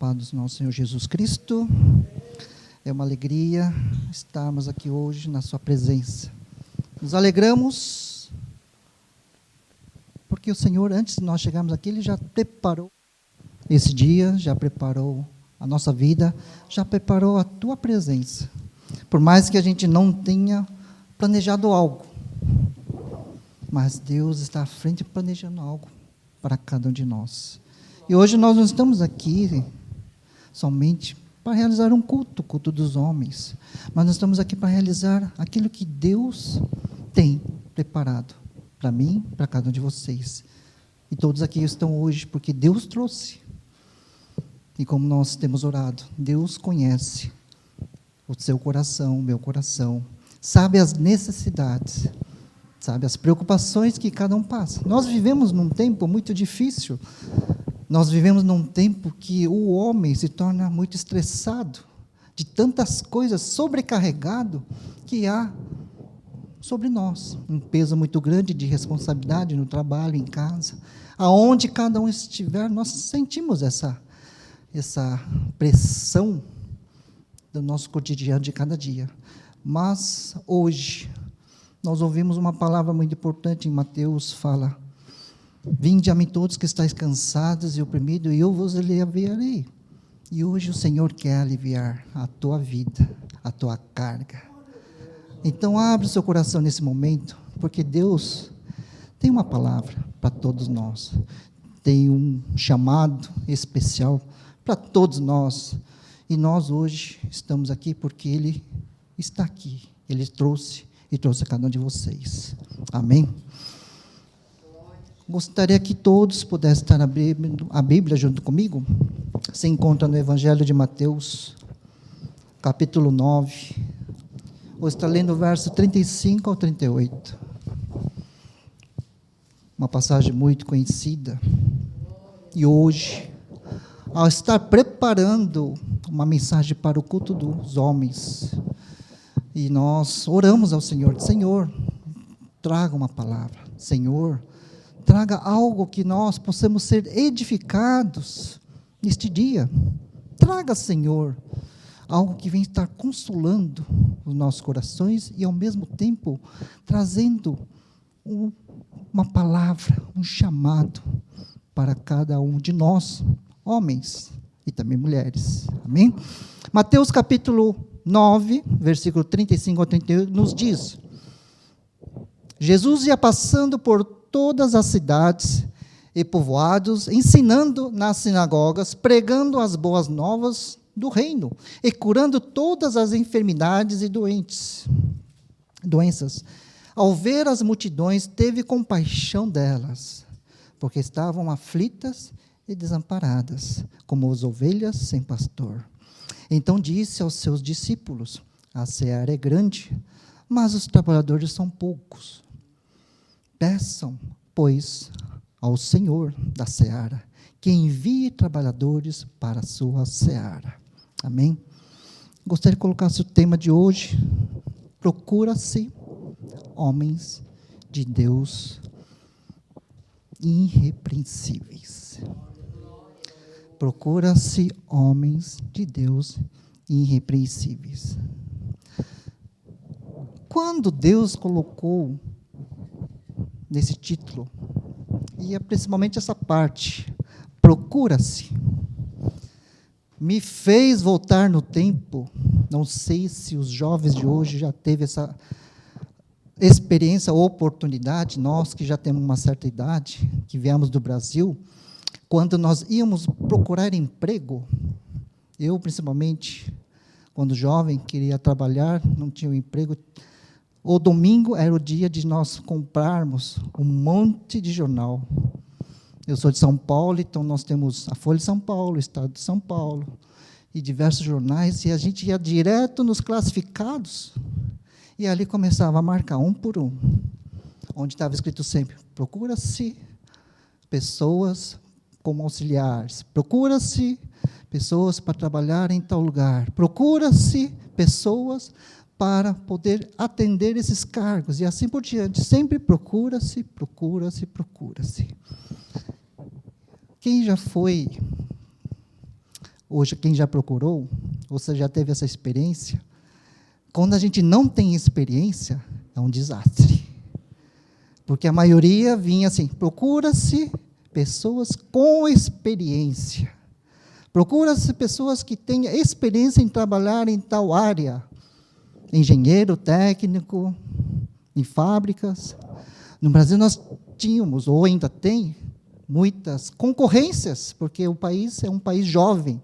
paz do nosso Senhor Jesus Cristo. É uma alegria estarmos aqui hoje na sua presença. Nos alegramos porque o Senhor, antes de nós chegarmos aqui, Ele já preparou esse dia, já preparou a nossa vida, já preparou a tua presença. Por mais que a gente não tenha planejado algo, mas Deus está à frente planejando algo para cada um de nós. E hoje nós não estamos aqui somente para realizar um culto, o culto dos homens, mas nós estamos aqui para realizar aquilo que Deus tem preparado para mim, para cada um de vocês. E todos aqui estão hoje porque Deus trouxe. E como nós temos orado, Deus conhece o seu coração, o meu coração, sabe as necessidades, sabe as preocupações que cada um passa. Nós vivemos num tempo muito difícil. Nós vivemos num tempo que o homem se torna muito estressado, de tantas coisas, sobrecarregado, que há sobre nós. Um peso muito grande de responsabilidade no trabalho, em casa. Aonde cada um estiver, nós sentimos essa pressão do nosso cotidiano de cada dia. Mas, hoje, nós ouvimos uma palavra muito importante em Mateus, fala: vinde a mim todos que estáis cansados e oprimidos, e eu vos aliviarei. E hoje o Senhor quer aliviar a tua vida, a tua carga. Então abre o seu coração nesse momento, porque Deus tem uma palavra para todos nós. Tem um chamado especial para todos nós. E nós hoje estamos aqui porque Ele está aqui. Ele trouxe e trouxe a cada um de vocês. Amém? Gostaria que todos pudessem estar abrindo a Bíblia junto comigo. Se encontra no Evangelho de Mateus, capítulo 9. Vou estar lendo o verso 35 ao 38. Uma passagem muito conhecida. E hoje, ao estar preparando uma mensagem para o culto dos homens, e nós oramos ao Senhor: Senhor, traga uma palavra. Senhor, traga algo que nós possamos ser edificados neste dia. Traga, Senhor, algo que venha estar consolando os nossos corações e, ao mesmo tempo, trazendo uma palavra, um chamado para cada um de nós, homens e também mulheres. Amém? Mateus capítulo 9, versículo 35 ao 38, nos diz: Jesus ia passando por todas as cidades e povoados, ensinando nas sinagogas, pregando as boas novas do reino e curando todas as enfermidades e doenças. Ao ver as multidões, teve compaixão delas, porque estavam aflitas e desamparadas, como as ovelhas sem pastor. Então disse aos seus discípulos: a seara é grande, mas os trabalhadores são poucos. Peçam, pois, ao Senhor da seara, que envie trabalhadores para a sua seara. Amém? Gostaria de colocar o tema de hoje: procura-se homens de Deus irrepreensíveis. Procura-se homens de Deus irrepreensíveis. Quando Deus colocou nesse título, e é principalmente essa parte, procura-se, me fez voltar no tempo. Não sei se os jovens de hoje já teve essa experiência ou oportunidade, nós que já temos uma certa idade, que viemos do Brasil, quando nós íamos procurar emprego, eu principalmente, quando jovem, queria trabalhar, não tinha um emprego. O domingo era o dia de nós comprarmos um monte de jornal. Eu sou de São Paulo, então nós temos a Folha de São Paulo, o Estado de São Paulo, e diversos jornais, e a gente ia direto nos classificados, e ali começava a marcar um por um, onde estava escrito sempre: procura-se pessoas como auxiliares, procura-se pessoas para trabalhar em tal lugar, procura-se pessoas para poder atender esses cargos, e assim por diante. Sempre procura-se, procura-se, procura-se. Quem já foi hoje quem já procurou, você já teve essa experiência, quando a gente não tem experiência, é um desastre. Porque a maioria vinha assim, procura-se pessoas com experiência. Procura-se pessoas que tenham experiência em trabalhar em tal área. Engenheiro, técnico, em fábricas. No Brasil nós tínhamos, ou ainda tem, muitas concorrências, porque o país é um país jovem.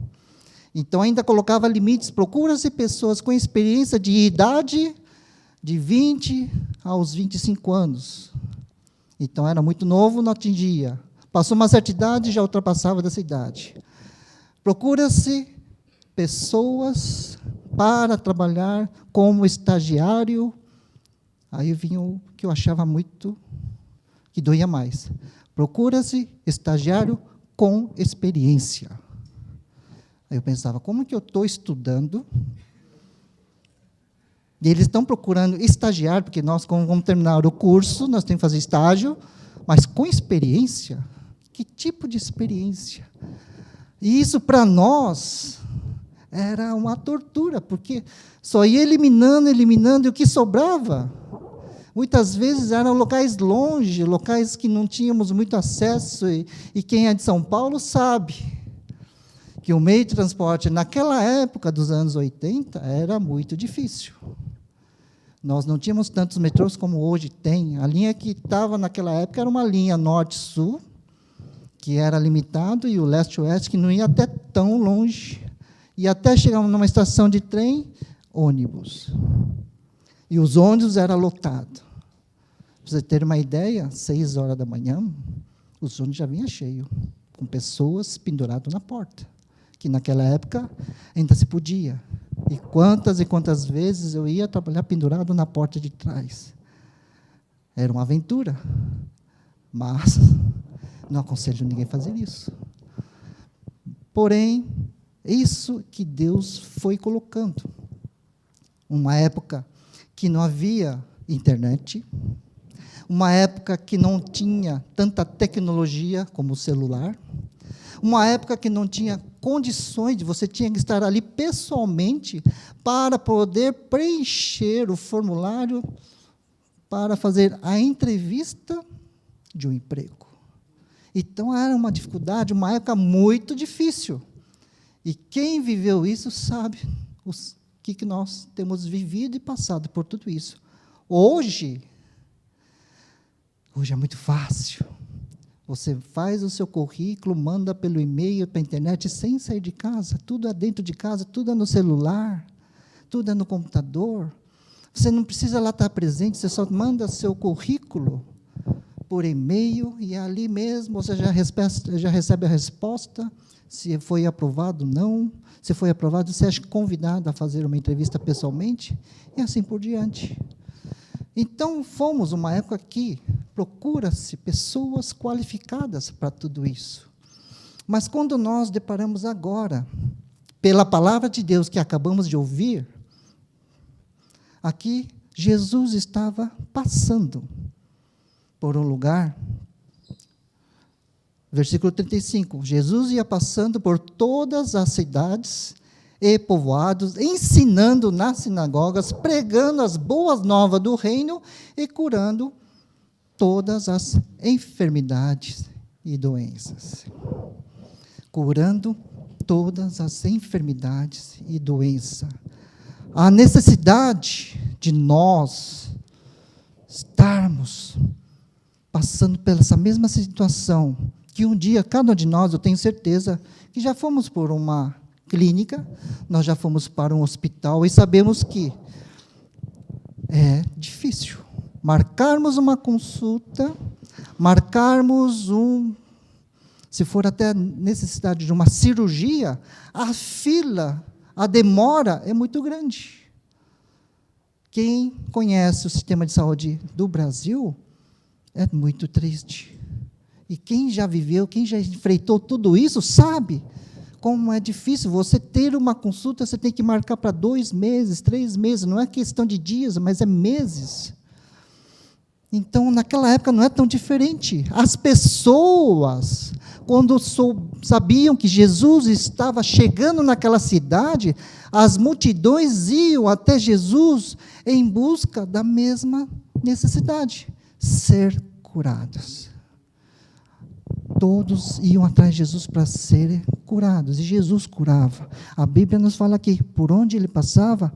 Então, ainda colocava limites, procura-se pessoas com experiência de idade de 20 aos 25 anos. Então, era muito novo, não atingia. Passou uma certa idade, já ultrapassava dessa idade. Procura-se pessoas para trabalhar como estagiário. Aí vinha o que eu achava muito, que doía mais. Procura-se estagiário com experiência. Aí eu pensava, como que eu estou estudando? E eles estão procurando estagiário, porque nós, como vamos terminar o curso, nós temos que fazer estágio, mas com experiência? Que tipo de experiência? E isso, para nós, era uma tortura, porque só ia eliminando, e o que sobrava, muitas vezes eram locais longe, locais que não tínhamos muito acesso, e quem é de São Paulo sabe que o meio de transporte, naquela época dos anos 80, era muito difícil. Nós não tínhamos tantos metrôs como hoje tem. A linha que estava naquela época era uma linha norte-sul, que era limitado, e o leste-oeste, que não ia até tão longe. E até chegar numa estação de trem, ônibus. E os ônibus eram lotados. Para você ter uma ideia, 6 horas da manhã, os ônibus já vinham cheios, com pessoas penduradas na porta, que naquela época ainda se podia. E quantas vezes eu ia trabalhar pendurado na porta de trás. Era uma aventura, mas não aconselho ninguém a fazer isso. Porém, isso que Deus foi colocando. Uma época que não havia internet, uma época que não tinha tanta tecnologia como o celular, uma época que não tinha condições de você tinha que estar ali pessoalmente para poder preencher o formulário para fazer a entrevista de um emprego. Então, era uma dificuldade, uma época muito difícil. E quem viveu isso sabe o que nós temos vivido e passado por tudo isso. Hoje é muito fácil. Você faz o seu currículo, manda pelo e-mail, para a internet, sem sair de casa. Tudo é dentro de casa, tudo é no celular, tudo é no computador. Você não precisa lá estar presente, você só manda seu currículo por e-mail, e ali mesmo você já recebe a resposta, se foi aprovado ou não. Se foi aprovado, você é convidado a fazer uma entrevista pessoalmente, e assim por diante. Então, fomos uma época que procura-se pessoas qualificadas para tudo isso. Mas quando nós deparamos agora, pela palavra de Deus que acabamos de ouvir, aqui Jesus estava passando por um lugar. Versículo 35, Jesus ia passando por todas as cidades e povoados, ensinando nas sinagogas, pregando as boas novas do reino e curando todas as enfermidades e doenças. Curando todas as enfermidades e doenças. A necessidade de nós estarmos passando por essa mesma situação, que um dia, cada um de nós, eu tenho certeza, que já fomos por uma clínica, nós já fomos para um hospital e sabemos que é difícil. Marcarmos uma consulta, se for até necessidade de uma cirurgia, a fila, a demora é muito grande. Quem conhece o sistema de saúde do Brasil é muito triste. E quem já viveu, quem já enfrentou tudo isso, sabe como é difícil. Você ter uma consulta, você tem que marcar para 2 meses, 3 meses, não é questão de dias, mas é meses. Então, naquela época não é tão diferente. As pessoas quando sabiam que Jesus estava chegando naquela cidade, as multidões iam até Jesus em busca da mesma necessidade, ser curados. Todos iam atrás de Jesus para serem curados, e Jesus curava. A Bíblia nos fala aqui, por onde ele passava,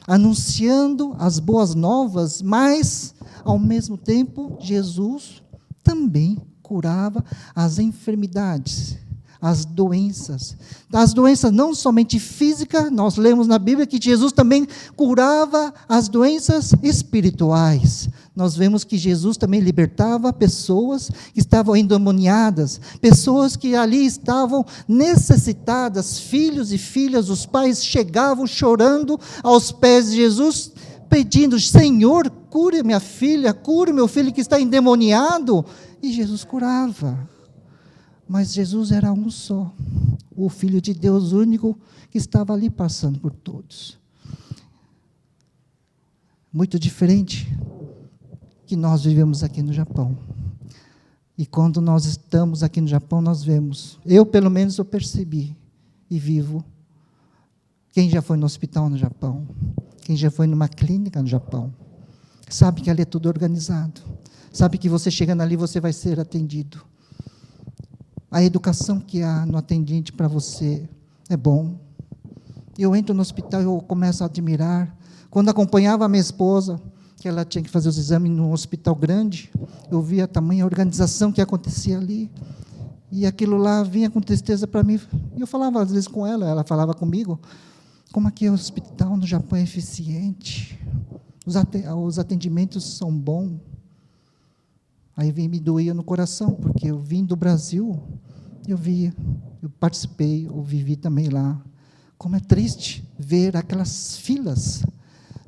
anunciando as boas novas, mas, ao mesmo tempo, Jesus também curava as enfermidades, as doenças não somente físicas, nós lemos na Bíblia que Jesus também curava as doenças espirituais. Nós vemos que Jesus também libertava pessoas que estavam endemoniadas, pessoas que ali estavam necessitadas, filhos e filhas, os pais chegavam chorando aos pés de Jesus, pedindo: Senhor, cure minha filha, cure meu filho que está endemoniado, e Jesus curava. Mas Jesus era um só, o Filho de Deus único, que estava ali passando por todos. Muito diferente que nós vivemos aqui no Japão. E quando nós estamos aqui no Japão, nós vemos, eu pelo menos eu percebi e vivo. Quem já foi no hospital no Japão? Quem já foi numa clínica no Japão? Sabe que ali é tudo organizado. Sabe que você chegando ali, você vai ser atendido. A educação que há no atendente para você é bom. Eu entro no hospital e eu começo a admirar. Quando acompanhava a minha esposa, que ela tinha que fazer os exames num hospital grande, eu via a tamanha organização que acontecia ali. E aquilo lá vinha com tristeza para mim. E eu falava às vezes com ela, ela falava comigo, como aqui o hospital no Japão é eficiente. Os atendimentos são bons. Aí me doía no coração, porque eu vim do Brasil, eu participei, eu vivi também lá. Como é triste ver aquelas filas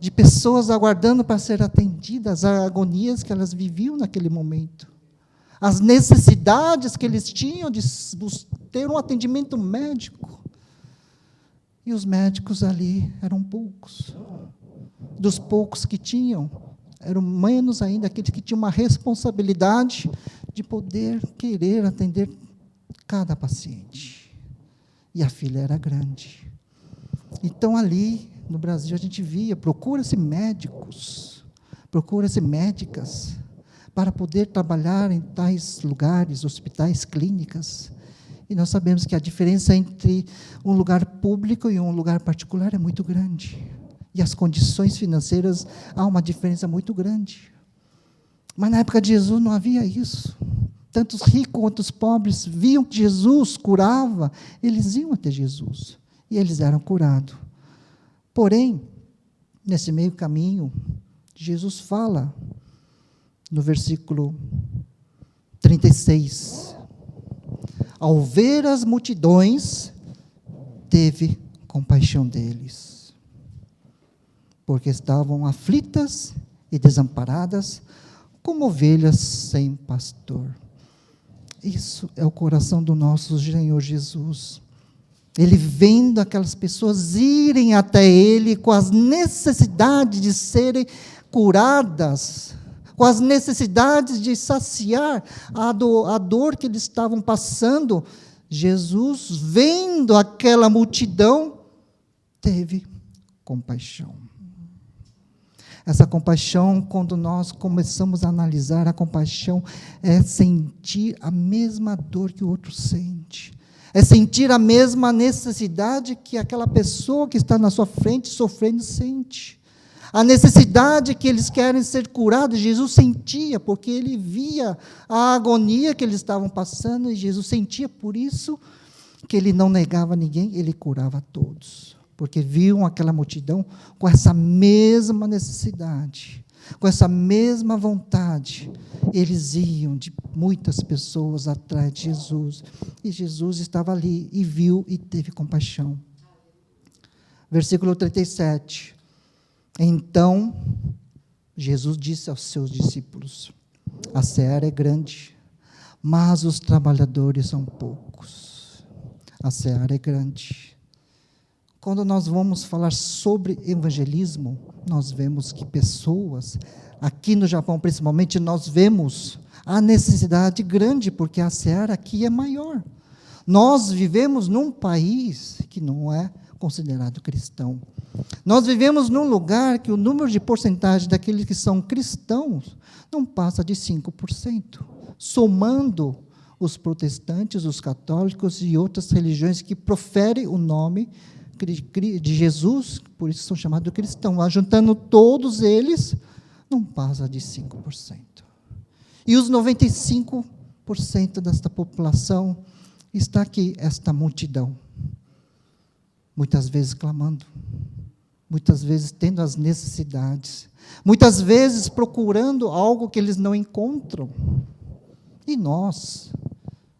de pessoas aguardando para ser atendidas, as agonias que elas viviam naquele momento, as necessidades que eles tinham de ter um atendimento médico. E os médicos ali eram poucos. Dos poucos que tinham, eram menos ainda aqueles que tinham uma responsabilidade de poder querer atender cada paciente. E a fila era grande. Então, ali no Brasil, a gente via, procura-se médicos, procura-se médicas, para poder trabalhar em tais lugares, hospitais, clínicas. E nós sabemos que a diferença entre um lugar público e um lugar particular é muito grande. E as condições financeiras, há uma diferença muito grande. Mas na época de Jesus não havia isso. Tanto os ricos quanto os pobres viam que Jesus curava, eles iam até Jesus. E eles eram curados. Porém, nesse meio caminho, Jesus fala, no versículo 36, ao ver as multidões, teve compaixão deles, porque estavam aflitas e desamparadas, como ovelhas sem pastor. Isso é o coração do nosso Senhor Jesus. Ele vendo aquelas pessoas irem até Ele com as necessidades de serem curadas, com as necessidades de saciar a dor que eles estavam passando, Jesus, vendo aquela multidão, teve compaixão. Essa compaixão, quando nós começamos a analisar, a compaixão é sentir a mesma dor que o outro sente. É sentir a mesma necessidade que aquela pessoa que está na sua frente sofrendo sente. A necessidade que eles querem ser curados, Jesus sentia, porque ele via a agonia que eles estavam passando, e Jesus sentia, por isso que ele não negava ninguém, ele curava todos. Porque viam aquela multidão com essa mesma necessidade, com essa mesma vontade. Eles iam de muitas pessoas atrás de Jesus. E Jesus estava ali e viu e teve compaixão. Versículo 37. Então, Jesus disse aos seus discípulos: a seara é grande, mas os trabalhadores são poucos. A seara é grande. Quando nós vamos falar sobre evangelismo, nós vemos que pessoas, aqui no Japão principalmente, nós vemos Há necessidade grande, porque a seara aqui é maior. Nós vivemos num país que não é considerado cristão. Nós vivemos num lugar que o número de porcentagem daqueles que são cristãos não passa de 5%, somando os protestantes, os católicos e outras religiões que proferem o nome de Jesus, por isso são chamados cristãos. Mas juntando todos eles, não passa de 5%. E os 95% desta população está aqui, esta multidão, muitas vezes clamando, muitas vezes tendo as necessidades, muitas vezes procurando algo que eles não encontram. E nós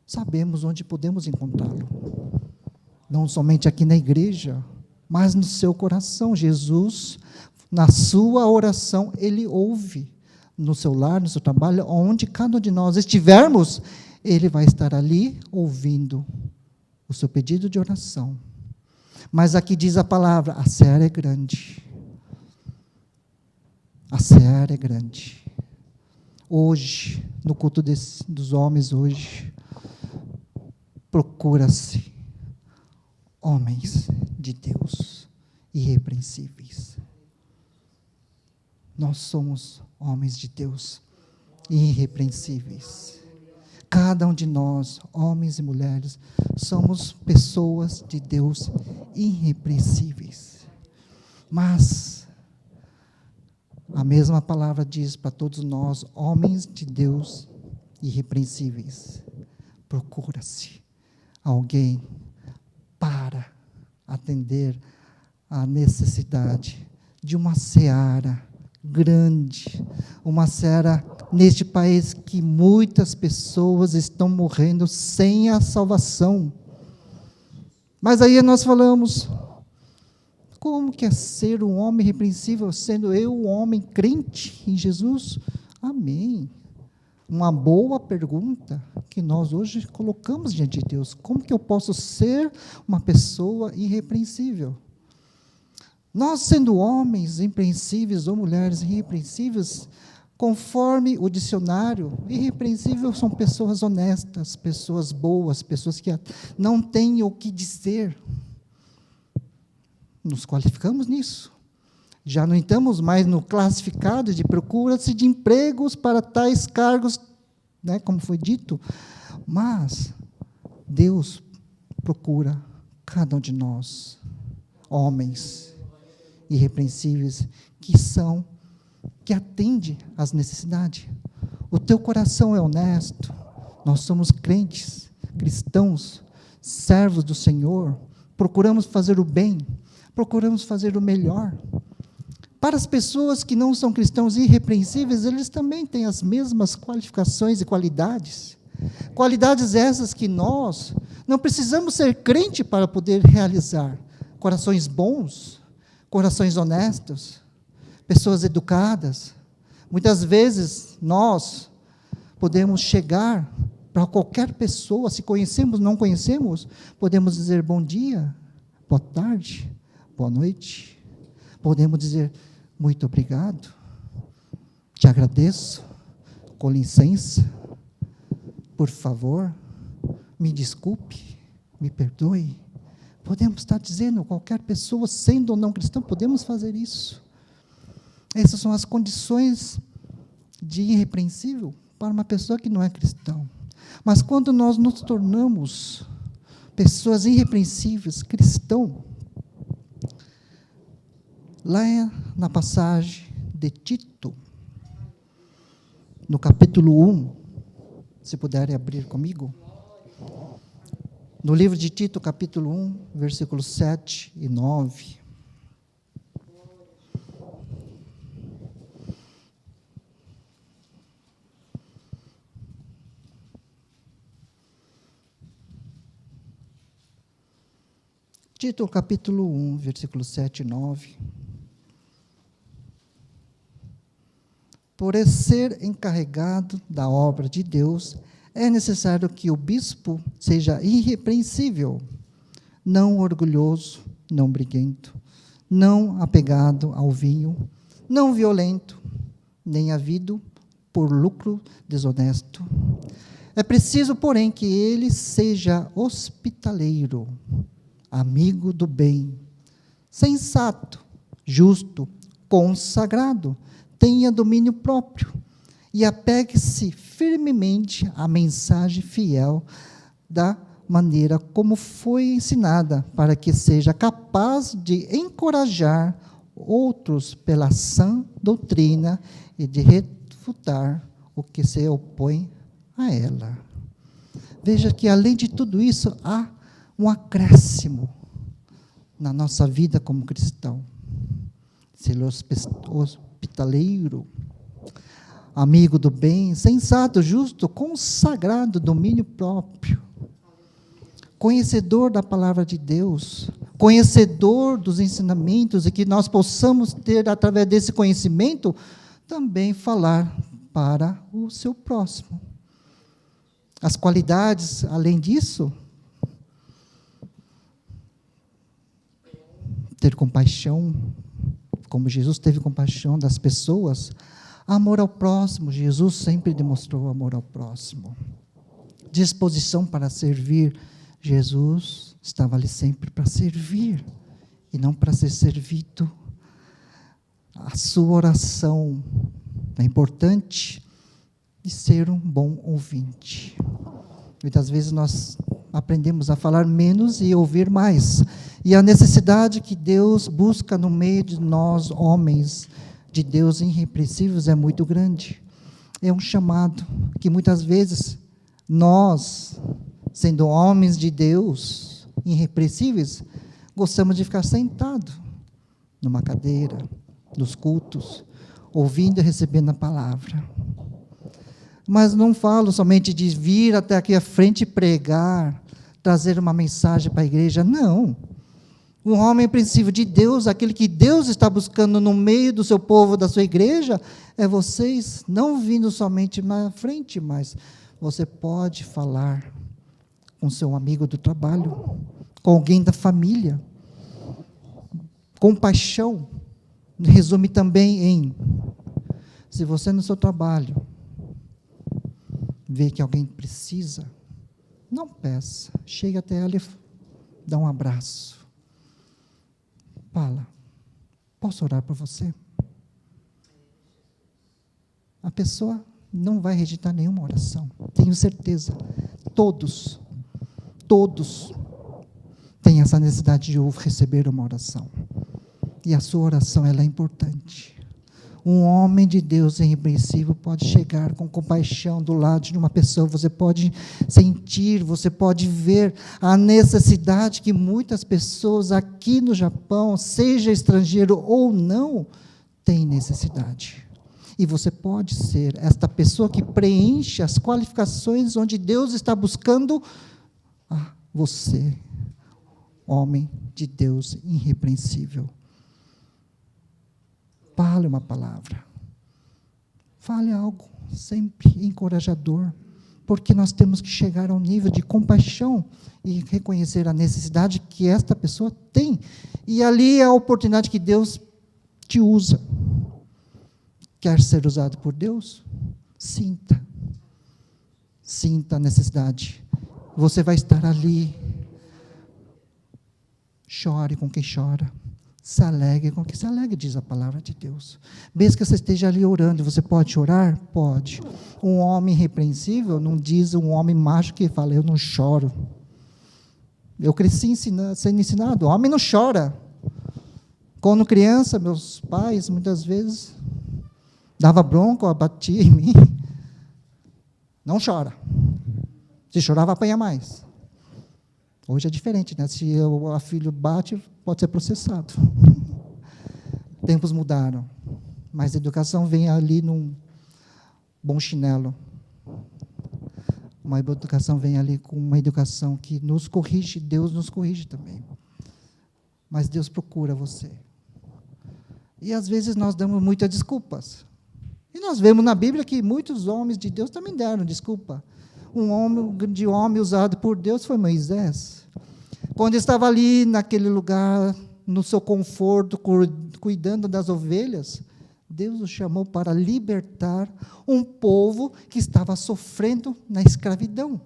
sabemos onde podemos encontrá-lo. Não somente aqui na igreja, mas no seu coração. Jesus, na sua oração, Ele ouve. No seu lar, no seu trabalho, onde cada um de nós estivermos, Ele vai estar ali ouvindo o seu pedido de oração. Mas aqui diz a palavra, a seara é grande. A seara é grande. Hoje, no culto dos homens, hoje, procura-se homens de Deus irrepreensíveis. Nós somos homens de Deus irrepreensíveis. Cada um de nós, homens e mulheres, somos pessoas de Deus irrepreensíveis. Mas a mesma palavra diz para todos nós, homens de Deus irrepreensíveis. Procura-se alguém para atender a necessidade de uma seara grande, uma seara neste país que muitas pessoas estão morrendo sem a salvação. Mas aí nós falamos, como que é ser um homem irrepreensível, sendo eu um homem crente em Jesus? Amém. Uma boa pergunta que nós hoje colocamos diante de Deus. Como que eu posso ser uma pessoa irrepreensível? Nós, sendo homens irrepreensíveis ou mulheres irrepreensíveis, conforme o dicionário, irrepreensível são pessoas honestas, pessoas boas, pessoas que não têm o que dizer. Nos qualificamos nisso. Já não estamos mais no classificado de procura-se de empregos para tais cargos, né, como foi dito, mas Deus procura cada um de nós, homens irrepreensíveis, que atende às necessidades. O teu coração é honesto, nós somos crentes, cristãos, servos do Senhor, procuramos fazer o bem, procuramos fazer o melhor. Para as pessoas que não são cristãos irrepreensíveis, eles também têm as mesmas qualificações e qualidades. Qualidades essas que nós não precisamos ser crente para poder realizar. Corações bons, corações honestos, pessoas educadas. Muitas vezes nós podemos chegar para qualquer pessoa, se conhecemos, não conhecemos, podemos dizer bom dia, boa tarde, boa noite. Podemos dizer muito obrigado, te agradeço, com licença, por favor, me desculpe, me perdoe. Podemos estar dizendo, qualquer pessoa, sendo ou não cristão, podemos fazer isso. Essas são as condições de irrepreensível para uma pessoa que não é cristão. Mas quando nós nos tornamos pessoas irrepreensíveis, cristão, lá na passagem de Tito, no capítulo 1, se puderem abrir comigo, no livro de Tito, capítulo 1, versículos 7 e 9. Tito, capítulo 1, versículos 7 e 9. Por ser encarregado da obra de Deus, é necessário que o bispo seja irrepreensível, não orgulhoso, não briguento, não apegado ao vinho, não violento, nem havido por lucro desonesto. É preciso, porém, que ele seja hospitaleiro, amigo do bem, sensato, justo, consagrado, tenha domínio próprio e apegue-se firmemente à mensagem fiel da maneira como foi ensinada, para que seja capaz de encorajar outros pela sã doutrina e de refutar o que se opõe a ela. Veja que, além de tudo isso, há um acréscimo na nossa vida como cristão. Ser hospitaleiro, amigo do bem, sensato, justo, consagrado, domínio próprio, conhecedor da palavra de Deus, conhecedor dos ensinamentos, e que nós possamos ter, através desse conhecimento, também falar para o seu próximo. As qualidades, além disso, ter compaixão, como Jesus teve compaixão das pessoas, amor ao próximo, Jesus sempre demonstrou amor ao próximo. Disposição para servir, Jesus estava ali sempre para servir, e não para ser servido. A sua oração é importante, de ser um bom ouvinte. Muitas vezes nós aprendemos a falar menos e ouvir mais. E a necessidade que Deus busca no meio de nós, homens de Deus irrepreensíveis, é muito grande. É um chamado que muitas vezes nós, sendo homens de Deus irrepreensíveis, gostamos de ficar sentado numa cadeira, nos cultos, ouvindo e recebendo a palavra. Mas não falo somente de vir até aqui à frente e pregar, trazer uma mensagem para a igreja, não. Um homem princípio de Deus, aquele que Deus está buscando no meio do seu povo, da sua igreja, é vocês não vindo somente na frente, mas você pode falar com seu amigo do trabalho, com alguém da família. Compaixão resume também em, se você no seu trabalho vê que alguém precisa, não peça, chega até ela e dá um abraço. Fala, posso orar por você? A pessoa não vai rejeitar nenhuma oração, tenho certeza. Todos têm essa necessidade de receber uma oração. E a sua oração, ela é importante. Um homem de Deus irrepreensível pode chegar com compaixão do lado de uma pessoa, você pode sentir, você pode ver a necessidade que muitas pessoas aqui no Japão, seja estrangeiro ou não, têm necessidade. E você pode ser esta pessoa que preenche as qualificações onde Deus está buscando você, homem de Deus irrepreensível. Fale uma palavra, fale algo sempre encorajador, porque nós temos que chegar ao nível de compaixão e reconhecer a necessidade que esta pessoa tem, e ali é a oportunidade que Deus te usa. Quer ser usado por Deus? Sinta a necessidade, você vai estar ali, chore com quem chora, se alegre com que se alegre, diz a palavra de Deus. Mesmo que você esteja ali orando, você pode chorar? Pode. Um homem irrepreensível não diz um homem macho que fala, eu não choro. Eu cresci sendo ensinado, homem não chora. Quando criança, meus pais, muitas vezes, dava bronca, batia em mim. Não chora. Se chorar, vai apanhar mais. Hoje é diferente, né? Se o filho bate, pode ser processado. Tempos mudaram, mas a educação vem ali num bom chinelo. Uma educação vem ali com uma educação que nos corrige, Deus nos corrige também. Mas Deus procura você. E às vezes nós damos muitas desculpas. E nós vemos na Bíblia que muitos homens de Deus também deram desculpa. Um grande homem usado por Deus foi Moisés. Quando estava ali naquele lugar, no seu conforto, cuidando das ovelhas, Deus o chamou para libertar um povo que estava sofrendo na escravidão.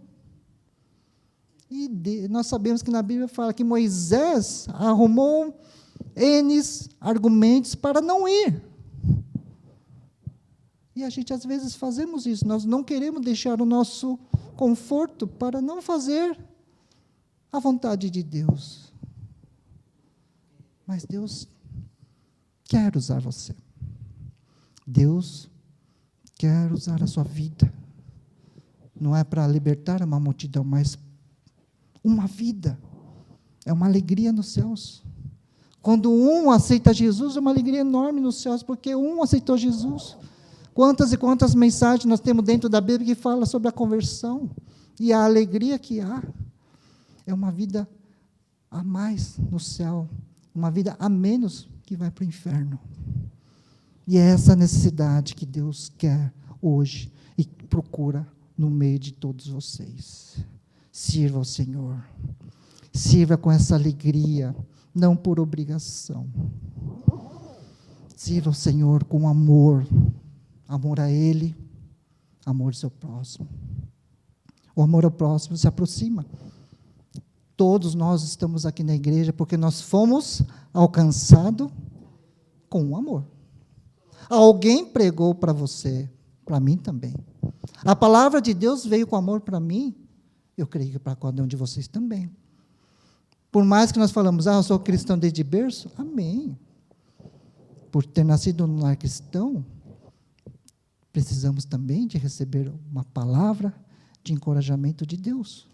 E nós sabemos que na Bíblia fala que Moisés arrumou N argumentos para não ir. E a gente, às vezes, fazemos isso. Nós não queremos deixar o nosso conforto para não fazer a vontade de Deus. Mas Deus quer usar você. Deus quer usar a sua vida. Não é para libertar uma multidão, mas uma vida. É uma alegria nos céus. Quando um aceita Jesus, é uma alegria enorme nos céus, porque um aceitou Jesus. Quantas e quantas mensagens nós temos dentro da Bíblia que fala sobre a conversão e a alegria que há. É uma vida a mais no céu, uma vida a menos que vai para o inferno. E é essa necessidade que Deus quer hoje e procura no meio de todos vocês. Sirva ao Senhor. Sirva com essa alegria, não por obrigação. Sirva ao Senhor com amor. Amor a Ele, amor ao seu próximo. O amor ao próximo se aproxima. Todos nós estamos aqui na igreja porque nós fomos alcançados com o amor. Alguém pregou para você, para mim também. A palavra de Deus veio com amor para mim, eu creio que para cada um de vocês também. Por mais que nós falamos, eu sou cristão desde berço, amém. Por ter nascido num lar cristão, precisamos também de receber uma palavra de encorajamento de Deus.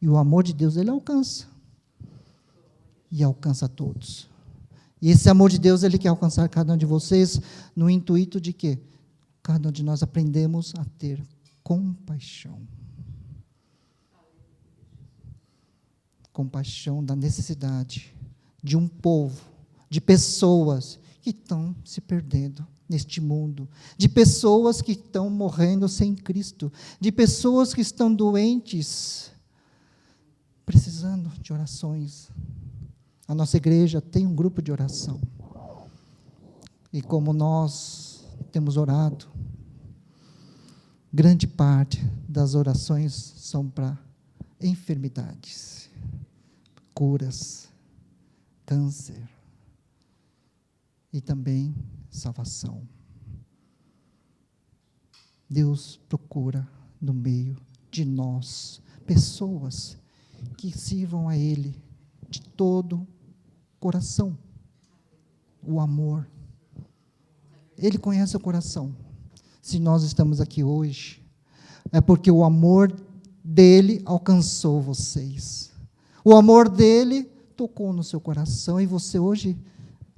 E o amor de Deus, Ele alcança. E alcança a todos. E esse amor de Deus, Ele quer alcançar cada um de vocês no intuito de que cada um de nós aprendemos a ter compaixão. Compaixão da necessidade de um povo, de pessoas que estão se perdendo neste mundo, de pessoas que estão morrendo sem Cristo, de pessoas que estão doentes, precisando de orações. A nossa igreja tem um grupo de oração. E como nós temos orado, grande parte das orações são para enfermidades, curas, câncer e também salvação. Deus procura no meio de nós pessoas que sirvam a Ele de todo coração. O amor. Ele conhece o coração. Se nós estamos aqui hoje, é porque o amor dele alcançou vocês. O amor dele tocou no seu coração e você hoje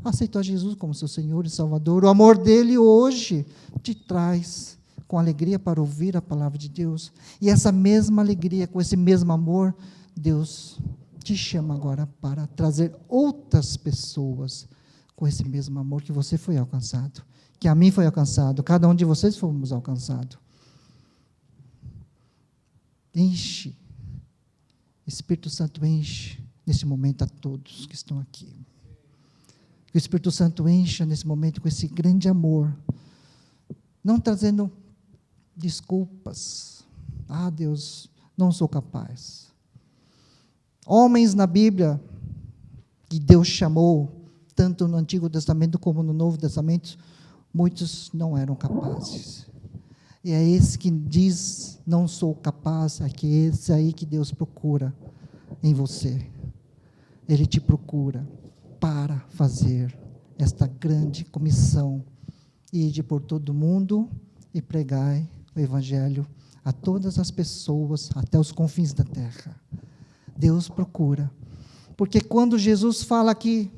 aceitou Jesus como seu Senhor e Salvador. O amor dele hoje te traz com alegria para ouvir a palavra de Deus. E essa mesma alegria, com esse mesmo amor, Deus te chama agora para trazer outras pessoas com esse mesmo amor que você foi alcançado, que a mim foi alcançado, cada um de vocês fomos alcançados. Enche, Espírito Santo enche nesse momento a todos que estão aqui. Que o Espírito Santo encha nesse momento com esse grande amor, não trazendo desculpas. Ah, Deus, não sou capaz. Homens na Bíblia que Deus chamou, tanto no Antigo Testamento como no Novo Testamento, muitos não eram capazes. E é esse que diz, não sou capaz, é que esse aí que Deus procura em você. Ele te procura para fazer esta grande comissão, ide por todo o mundo e pregai o Evangelho a todas as pessoas, até os confins da terra. Deus procura, porque quando Jesus fala aqui,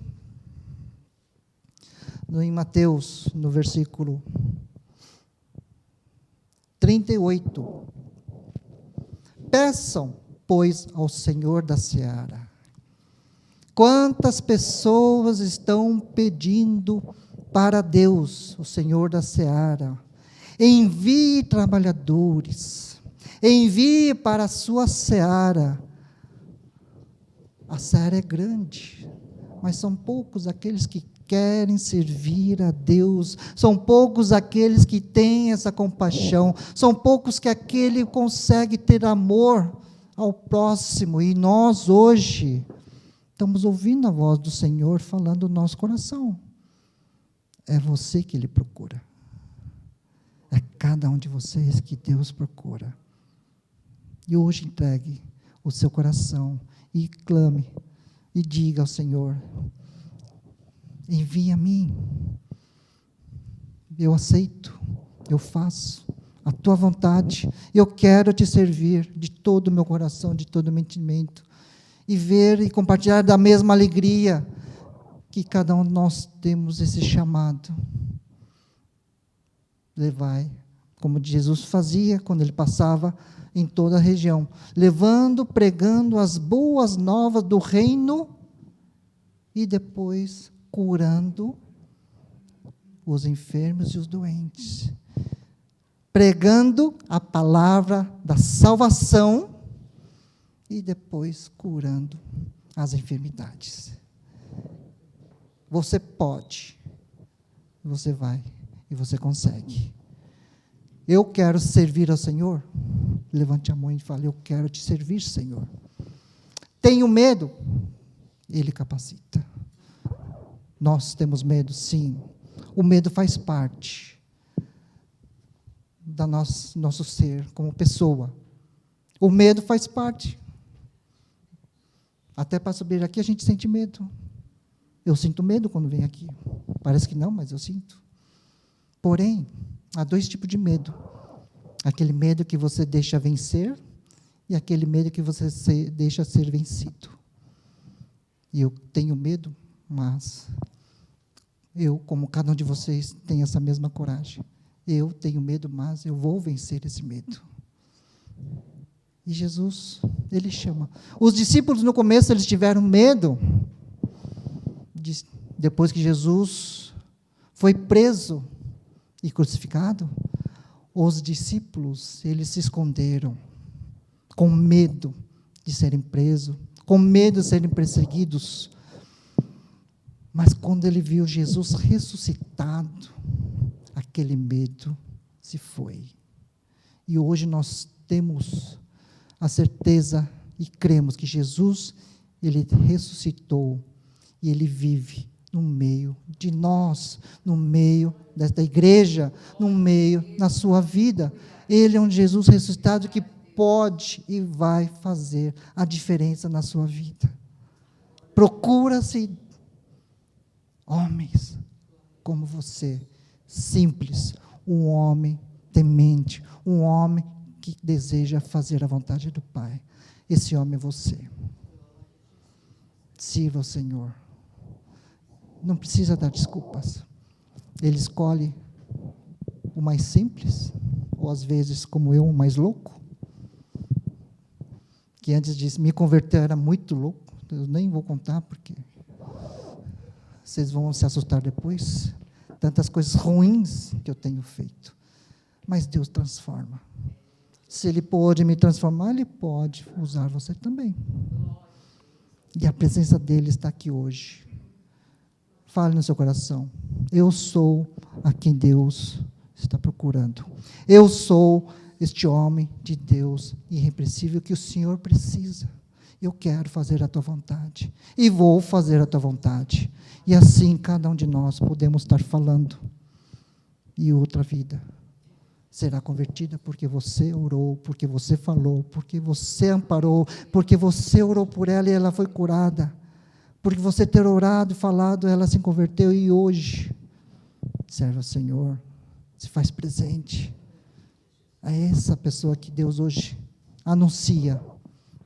em Mateus, no versículo 38, peçam, pois, ao Senhor da seara. Quantas pessoas estão pedindo para Deus, o Senhor da seara? Envie trabalhadores, envie para a sua seara. A seara é grande, mas são poucos aqueles que querem servir a Deus, são poucos aqueles que têm essa compaixão, são poucos que aquele consegue ter amor ao próximo, e nós hoje estamos ouvindo a voz do Senhor falando no nosso coração. É você que Ele procura. É cada um de vocês que Deus procura. E hoje entregue o seu coração e clame e diga ao Senhor: envia a mim. Eu aceito, eu faço a tua vontade. Eu quero te servir de todo o meu coração, de todo o meu entendimento. E ver e compartilhar da mesma alegria que cada um de nós temos esse chamado. Levai, como Jesus fazia quando ele passava em toda a região, levando, pregando as boas novas do reino e depois curando os enfermos e os doentes, pregando a palavra da salvação e depois curando as enfermidades. Você pode, você vai e você consegue. Eu quero servir ao Senhor. Levante a mão e fale: eu quero te servir, Senhor. Tenho medo? Ele capacita. Nós temos medo, sim. O medo faz parte do nosso ser como pessoa. O medo faz parte. Até para subir aqui a gente sente medo. Eu sinto medo quando venho aqui. Parece que não, mas eu sinto. Porém, há dois tipos de medo. Aquele medo que você deixa vencer e aquele medo que você deixa ser vencido. E eu tenho medo, mas eu, como cada um de vocês, tem essa mesma coragem. Eu tenho medo, mas eu vou vencer esse medo. E Jesus, Ele chama. Os discípulos, no começo, eles tiveram medo. Depois que Jesus foi preso e crucificado, os discípulos, eles se esconderam, com medo de serem presos, com medo de serem perseguidos. Mas quando ele viu Jesus ressuscitado, aquele medo se foi. E hoje nós temos a certeza e cremos que Jesus, Ele ressuscitou e Ele vive no meio de nós, no meio desta igreja, no meio da sua vida. Ele é um Jesus ressuscitado que pode e vai fazer a diferença na sua vida. Procura-se homens como você, simples, um homem temente, um homem que deseja fazer a vontade do Pai. Esse homem é você. Sirva ao Senhor. Não precisa dar desculpas. Ele escolhe o mais simples, ou às vezes, como eu, o mais louco, que antes de me converter era muito louco. Eu nem vou contar, porque vocês vão se assustar depois. Tantas coisas ruins que eu tenho feito. Mas Deus transforma. Se Ele pode me transformar, Ele pode usar você também. E a presença dEle está aqui hoje. Fale no seu coração: eu sou a quem Deus está procurando. Eu sou este homem de Deus irrepreensível que o Senhor precisa. Eu quero fazer a tua vontade. E vou fazer a tua vontade. E assim, cada um de nós podemos estar falando. E outra vida será convertida porque você orou, porque você falou, porque você amparou, porque você orou por ela e ela foi curada. Porque você ter orado e falado, ela se converteu e hoje serve ao Senhor, se faz presente. É essa pessoa que Deus hoje anuncia,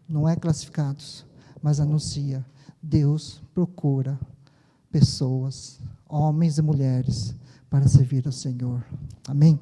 não é classificados, mas anuncia. Deus procura pessoas, homens e mulheres, para servir ao Senhor. Amém?